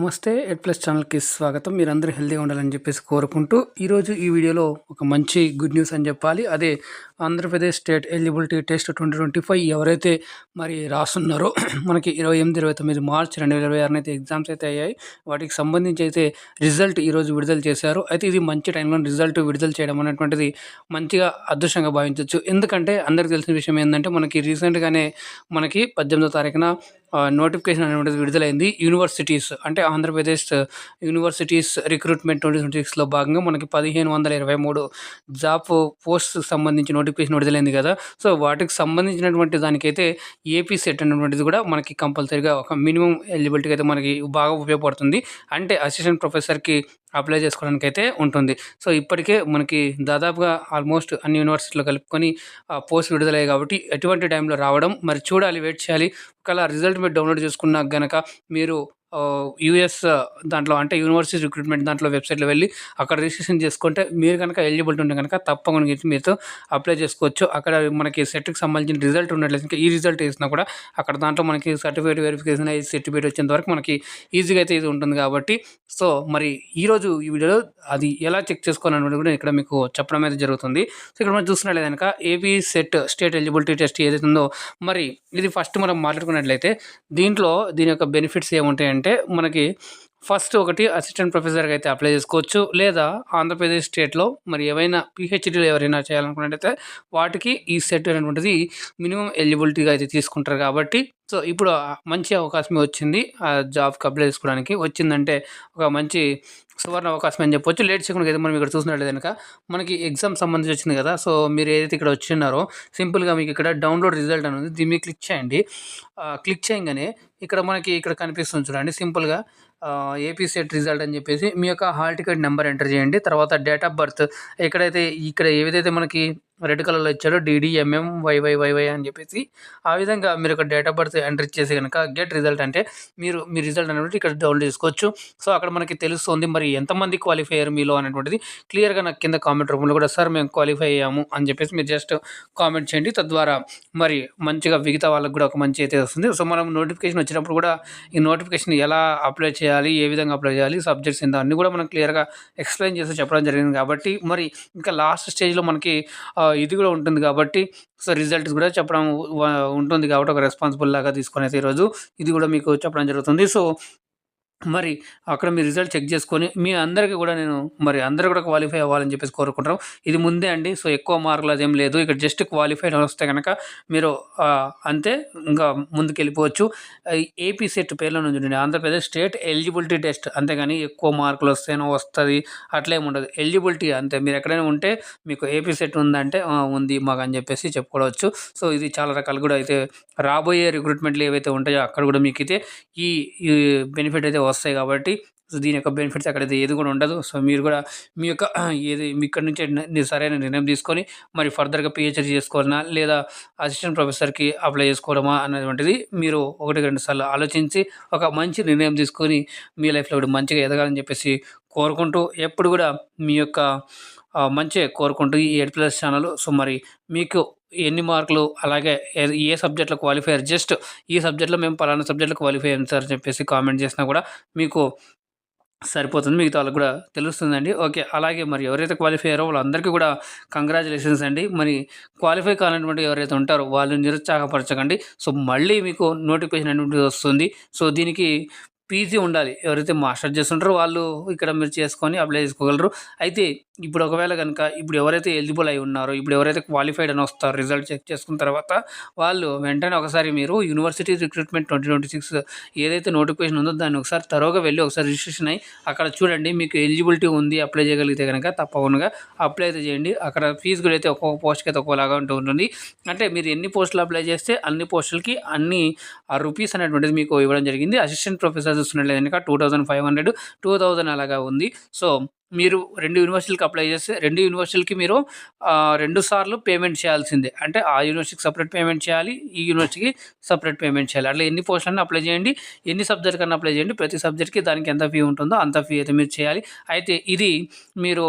నమస్తే. ఎడ్ ప్లస్ ఛానల్‌కి స్వాగతం. మీరందరూ హెల్తీగా ఉండాలని చెప్పేసి కోరుకుంటూ, ఈరోజు ఈ వీడియోలో ఒక మంచి గుడ్ న్యూస్ అని చెప్పాలి. అదే ఆంధ్రప్రదేశ్ స్టేట్ ఎలిజిబిలిటీ టెస్ట్ 2025 ఎవరైతే మరి రాస్తున్నారో మనకి 28, 29 మార్చ్ 2026 అయితే ఎగ్జామ్స్ అయితే అయ్యాయి. వాటికి సంబంధించి అయితే రిజల్ట్ ఈరోజు విడుదల చేశారు. అయితే ఇది మంచి టైంలో రిజల్ట్ విడుదల చేయడం అనేటువంటిది మంచిగా అదృష్టంగా భావించొచ్చు. ఎందుకంటే అందరికీ తెలిసిన విషయం ఏందంటే, మనకి రీసెంట్‌గానే మనకి 18వ తారీఖున నోటిఫికేషన్ అనేటువంటిది విడుదలైంది. యూనివర్సిటీస్ అంటే ఆంధ్రప్రదేశ్ యూనివర్సిటీస్ రిక్రూట్మెంట్ 2026లో భాగంగా మనకి 1523 జాబ్ పోస్ట్‌కి సంబంధించి నోటిఫికేషన్ విడుదలైంది కదా! సో, వాటికి సంబంధించినటువంటి దానికైతే ఏపీ సెట్ అనేటువంటిది కూడా మనకి కంపల్సరీగా ఒక మినిమమ్ ఎలిజిబిలిటీకి అయితే మనకి బాగా ఉపయోగపడుతుంది. అంటే అసిస్టెంట్ ప్రొఫెసర్‌కి అప్లై చేసుకోవడానికైతే ఉంటుంది. సో, ఇప్పటికే మనకి దాదాపుగా ఆల్మోస్ట్ అన్ని యూనివర్సిటీలో కలుపుకొని పోస్ట్ విడుదలయ్యాయి కాబట్టి ఎటువంటి టైంలో రావడం మరి చూడాలి, వెయిట్ చేయాలి. ఒకవేళ రిజల్ట్ మీరు డౌన్లోడ్ చేసుకున్నాక గనక మీరు యూఎస్ దాంట్లో అంటే యూనివర్సిటీ రిక్రూట్మెంట్ దాంట్లో వెబ్సైట్‌లో వెళ్ళి అక్కడ రిజిస్ట్రేషన్ చేసుకుంటే మీరు గనక ఎలిజిబిలిటీ ఉంటే గనక తప్పకుండా మీతో అప్లై చేసుకోవచ్చు. అక్కడ మనకి సెట్‌కి సంబంధించిన రిజల్ట్ ఉన్నట్లయితే ఇంకా ఈ రిజల్ట్ ఏసినా కూడా అక్కడ దాంట్లో మనకి సర్టిఫికేట్ వెరిఫికేషన్ అయ్యి సర్టిఫికేట్ వచ్చేంత వరకు మనకి ఈజీగా అయితే ఇది ఉంటుంది కాబట్టి సో, మరి ఈరోజు ఈ వీడియోలో అది ఎలా చెక్ చేసుకోవాలనేది కూడా ఇక్కడ మీకు చెప్పడం అయితే జరుగుతుంది. సో, ఇక్కడ మనం చూస్తున్నట్లయితే గనక AP set state eligibility test ఏదైతే ఉందో మరి ఇది ఫస్ట్ మనం మాట్లాడుకున్నట్లయితే దీని యొక్క బెనిఫిట్స్ ఏముంటాయంటే మనకి ఫస్ట్ ఒకటి అసిస్టెంట్ ప్రొఫెసర్‌గా అయితే అప్లై చేసుకోవచ్చు. లేదా ఆంధ్రప్రదేశ్ స్టేట్‌లో మరి ఏవైనా పీహెచ్‌డీలు ఎవరైనా చేయాలనుకున్నట్టయితే వాటికి ఈ సెట్ అనేటువంటిది మినిమమ్ ఎలిజిబిలిటీగా అయితే తీసుకుంటారు కాబట్టి సో, ఇప్పుడు మంచి అవకాశమే వచ్చింది. జాబ్‌కి అప్లై చేసుకోవడానికి. వచ్చిందంటే ఒక మంచి సువర్ణ అవకాశం అని చెప్పొచ్చు. లేట్ చేయకుండా అయితే మనం ఇక్కడ చూసినట్లయితే గనక మనకి ఎగ్జామ్ సంబంధించి వచ్చింది కదా! సో, మీరు ఏదైతే ఇక్కడ వచ్చిన్నారో సింపుల్‌గా మీకు ఇక్కడ డౌన్‌లోడ్ రిజల్ట్ అని ఉంది. దీని మీద క్లిక్ చేయండి. క్లిక్ చేయంగానే ఇక్కడ కనిపిస్తుంది చూడండి సింపుల్‌గా ఏపీ సెట్ రిజల్ట్ అని చెప్పేసి మీ యొక్క హాల్ టికెట్ నెంబర్ ఎంటర్ చేయండి. తర్వాత డేట్ ఆఫ్ బర్త్ ఇక్కడ ఏదైతే మనకి రెడ్ కలర్‌లో ఇచ్చాడో డీడీఎంఎం వైవైవైవై అని చెప్పేసి ఆ విధంగా మీరు ఒక డేట్ ఆఫ్ బర్త్ ఎంటర్ ఇచ్చేసి గనక గెట్ రిజల్ట్ అంటే మీ రిజల్ట్ అనేటువంటిది ఇక్కడ డౌన్లోడ్ చేసుకోవచ్చు. సో, అక్కడ మనకి తెలుస్తుంది మరి ఎంతమంది క్వాలిఫై అయ్యారు మీలో అనేటువంటిది క్లియర్‌గా నాకు కింద కామెంట్ రూపంలో కూడా సార్ మేము క్వాలిఫై అయ్యాము అని చెప్పేసి మీరు జస్ట్ కామెంట్ చేయండి. తద్వారా మరి మంచిగా మిగతా వాళ్ళకి కూడా ఒక మంచి అయితే వస్తుంది. సో, మనం నోటిఫికేషన్ వచ్చినప్పుడు కూడా ఈ నోటిఫికేషన్ ఎలా అప్లై చేయాలి, ఏ విధంగా అప్లై చేయాలి, సబ్జెక్ట్స్ ఏంటో అన్నీ కూడా మనం క్లియర్‌గా ఎక్స్‌ప్లెయిన్ చేసి చెప్పడం జరిగింది కాబట్టి మరి ఇంకా లాస్ట్ స్టేజ్‌లో మనకి ఇది కూడా ఉంటుంది కాబట్టి సో, రిజల్ట్స్ కూడా చెప్పడం ఉంటుంది కాబట్టి ఒక రెస్పాన్సిబుల్ లాగా తీసుకొని అయితే ఈరోజు ఇది కూడా మీకు చెప్పడం జరుగుతుంది. సో, మరి అక్కడ మీ రిజల్ట్ చెక్ చేసుకొని మీ అందరికీ కూడా మరి అందరూ కూడా క్వాలిఫై అవ్వాలని చెప్పేసి కోరుకుంటున్నాం. ఇది ముందే అండి. సో, ఎక్కువ మార్కులు అదేం లేదు. ఇక్కడ జస్ట్ క్వాలిఫైడ్ అని వస్తే గనక మీరు అంతే ఇంకా ముందుకెళ్ళిపోవచ్చు. ఏపీ సెట్ పేరులోనే ఉందండి ఆంధ్రప్రదేశ్ స్టేట్ ఎలిజిబిలిటీ టెస్ట్. అంతేగాని ఎక్కువ మార్కులు వస్తేనో వస్తది అట్లేమి ఉండదు. ఎలిజిబిలిటీ అంతే. మీరు ఎక్కడైనా ఉంటే మీకు ఏపీ సెట్ ఉందంటే ఉంది మాకని చెప్పేసి చెప్పుకోవచ్చు. సో, ఇది చాలా రకాలు కూడా అయితే రాబోయే రిక్రూట్మెంట్లు ఏవైతే ఉంటాయో అక్కడ కూడా మీకైతే ఈ ఈ బెనిఫిట్ అయితే వస్తాయి కాబట్టి సో, దీని యొక్క బెనిఫిట్స్ అక్కడైతే ఏది కూడా ఉండదు. సో, మీరు కూడా మీ యొక్క ఏది మీ ఇక్కడి నుంచే సరైన నిర్ణయం తీసుకొని మరి ఫర్దర్‌గా పీహెచ్‌డీ చేసుకోవాలనా లేదా అసిస్టెంట్ ప్రొఫెసర్‌కి అప్లై చేసుకోవడమా అనేటువంటిది మీరు 1, 2 సార్లు ఆలోచించి ఒక మంచి నిర్ణయం తీసుకొని మీ లైఫ్‌లో కూడా మంచిగా ఎదగాలని చెప్పేసి కోరుకుంటూ ఎప్పుడు కూడా మీ యొక్క మంచే కోరుకుంటూ ఈ ఎడ్ ప్లస్ ఛానల్ సో, మరి మీకు ఎన్ని మార్కులు అలాగే ఏ సబ్జెక్ట్‌లో క్వాలిఫై అయ్యారు జస్ట్ ఈ సబ్జెక్ట్‌లో మేము పలానా సబ్జెక్ట్‌లో క్వాలిఫై అయ్యాం సార్ అని చెప్పేసి కామెంట్ చేసినా కూడా మీకు సరిపోతుంది. మిగతా వాళ్ళకి కూడా తెలుస్తుందండి. ఓకే. అలాగే మరి ఎవరైతే క్వాలిఫై అయ్యారో వాళ్ళందరికీ కూడా కంగ్రాచ్యులేషన్స్ అండి. మరి క్వాలిఫై కానటువంటి ఎవరైతే ఉంటారో వాళ్ళు నిరుత్సాహపరచకండి. సో, మళ్ళీ మీకు నోటిఫికేషన్ అనేటువంటిది వస్తుంది. సో, దీనికి పీజీ ఉండాలి. ఎవరైతే మాస్టర్స్ చేస్తుంటారో వాళ్ళు ఇక్కడ మీరు చేసుకొని అప్లై చేసుకోగలరు. అయితే ఇప్పుడు ఒకవేళ గనుక ఇప్పుడు ఎవరైతే ఎలిజిబుల్ అయి ఉన్నారో, ఇప్పుడు ఎవరైతే క్వాలిఫైడ్ అని వస్తారో రిజల్ట్ చెక్ చేసుకున్న తర్వాత వాళ్ళు వెంటనే ఒకసారి మీరు యూనివర్సిటీ రిక్రూట్మెంట్ 2026 ఏదైతే నోటిఫికేషన్ ఉందో దాన్ని ఒకసారి తరోగా వెళ్ళి ఒకసారి రిజిస్ట్రేషన్ అయ్యి అక్కడ చూడండి మీకు ఎలిజిబిలిటీ ఉంది అప్లై చేయగలిగితే కనుక తప్పకుండా అప్లై అయితే చేయండి. అక్కడ ఫీజు కూడా అయితే ఒక్కొక్క పోస్ట్‌కి అయితే ఒక్కోలాగా ఉంటుంది. అంటే మీరు ఎన్ని పోస్టులు అప్లై చేస్తే అన్ని పోస్టులకి అన్ని రూపీస్ అనేటువంటిది మీకు ఇవ్వడం జరిగింది. అసిస్టెంట్ ప్రొఫెసర్ చూస్తున్నట్లయితే కనుక 2500, 2000 అలాగా ఉంది. సో, మీరు 2 యూనివర్సిటీలకి అప్లై చేస్తే 2 యూనివర్సిటీలకి మీరు 2 సార్లు పేమెంట్ చేయాల్సిందే. అంటే ఆ యూనివర్సిటీకి సెపరేట్ పేమెంట్ చేయాలి. ఈ యూనివర్సిటీకి సెపరేట్ పేమెంట్ చేయాలి. అట్లా ఎన్ని పోస్టులన్నా అప్లై చేయండి. ఎన్ని సబ్జెక్ట్ కన్నా అప్లై చేయండి. ప్రతి సబ్జెక్ట్‌కి దానికి ఎంత ఫీ ఉంటుందో అంత ఫీ అయితే మీరు చేయాలి. అయితే ఇది మీరు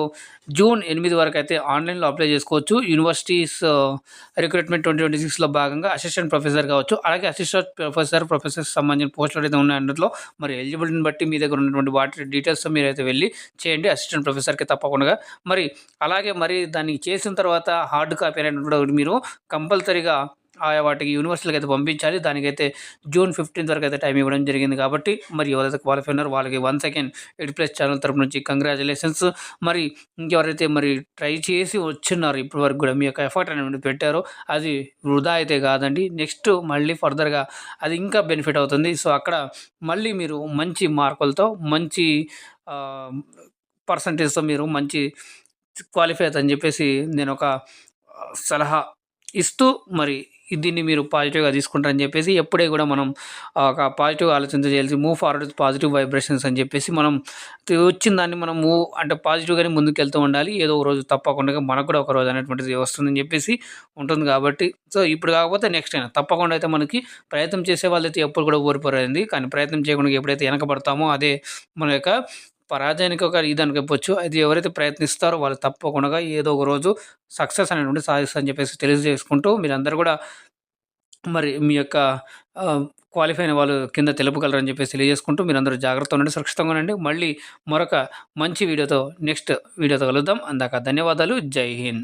జూన్ 8 వరకైతే ఆన్‌లైన్‌లో అప్లై చేసుకోవచ్చు. యూనివర్సిటీస్ రిక్రూట్మెంట్ 2026లో భాగంగా అసిస్టెంట్ ప్రొఫెసర్ కావచ్చు. అలాగే అసిస్టెంట్ ప్రొఫెసర్స్ సంబంధించిన పోస్టులు ఏదైతే ఉన్నాయో అందులో మరి ఎలిజిబిలిటీని బట్టి మీ దగ్గర ఉన్నటువంటి వాటి డీటెయిల్స్‌తో మీరైతే వెళ్ళి చేయండి అసిస్టెంట్ ప్రొఫెసర్‌కి తప్పకుండా. మరి దాన్ని చేసిన తర్వాత హార్డ్ కాపీ అనేటువంటిది కూడా ఒకటి మీరు కంపల్సరీగా ఆయా వాటికి యూనివర్సిటీలకి అయితే పంపించాలి. దానికైతే జూన్ 15 వరకు అయితే టైం ఇవ్వడం జరిగింది కాబట్టి మరి ఎవరైతే క్వాలిఫై ఉన్నారో వాళ్ళకి వన్స్ అగైన్ ఎడ్యుప్లస్ ఛానల్ తరపు నుంచి కంగ్రాచులేషన్స్. మరి ఇంకెవరైతే మరి ట్రై చేసి వచ్చున్నారో ఇప్పటి వరకు కూడా మీ యొక్క ఎఫర్ట్ అనేది పెట్టారో అది వృధా అయితే కాదండి. నెక్స్ట్ మళ్ళీ ఫర్దర్‌గా అది ఇంకా బెనిఫిట్ అవుతుంది. సో, అక్కడ మళ్ళీ మీరు మంచి మార్కులతో మంచి ఆహ్, పర్సంటేజ్‌తో మీరు మంచి క్వాలిఫై అవుతారని చెప్పేసి నేనొక సలహా ఇస్తూ మరి దీన్ని మీరు పాజిటివ్‌గా తీసుకుంటారని చెప్పేసి ఎప్పుడే కూడా మనం ఒక పాజిటివ్ ఆలోచనతో చేయాల్సి move forward with positive vibrations అని చెప్పేసి మనం వచ్చిన దాన్ని మనం అంటే పాజిటివ్‌గానే ముందుకెళ్తూ ఉండాలి. ఏదో ఒక రోజు తప్పకుండా మనకు కూడా ఒక రోజు అనేటువంటిది వస్తుందని చెప్పేసి ఉంటుంది కాబట్టి సో, ఇప్పుడు కాకపోతే నెక్స్ట్ అయినా తప్పకుండా అయితే మనకి ప్రయత్నం చేసే వాళ్ళైతే ఎప్పుడు కూడా ఓడిపోరండి. కానీ ప్రయత్నం చేయకుండా ఎప్పుడైతే వెనకబడతామో అదే మన యొక్క పరాజయానికి ఒక ఇది చెప్పొచ్చు. అది ఎవరైతే ప్రయత్నిస్తారో వాళ్ళు తప్పకుండా ఏదో ఒక రోజు సక్సెస్ అనేటువంటిది సాధిస్తారని చెప్పేసి తెలియజేసుకుంటూ మీరందరూ కూడా మరి మీ యొక్క క్వాలిఫై అయిన వాళ్ళు కింద తెలుపగలరని చెప్పేసి తెలియజేసుకుంటూ మీరందరూ జాగ్రత్తగా ఉండండి, సురక్షితంగా ఉండండి. మళ్ళీ మరొక మంచి వీడియోతో నెక్స్ట్ వీడియోతో కలుద్దాం. అందాక ధన్యవాదాలు. జై హింద్.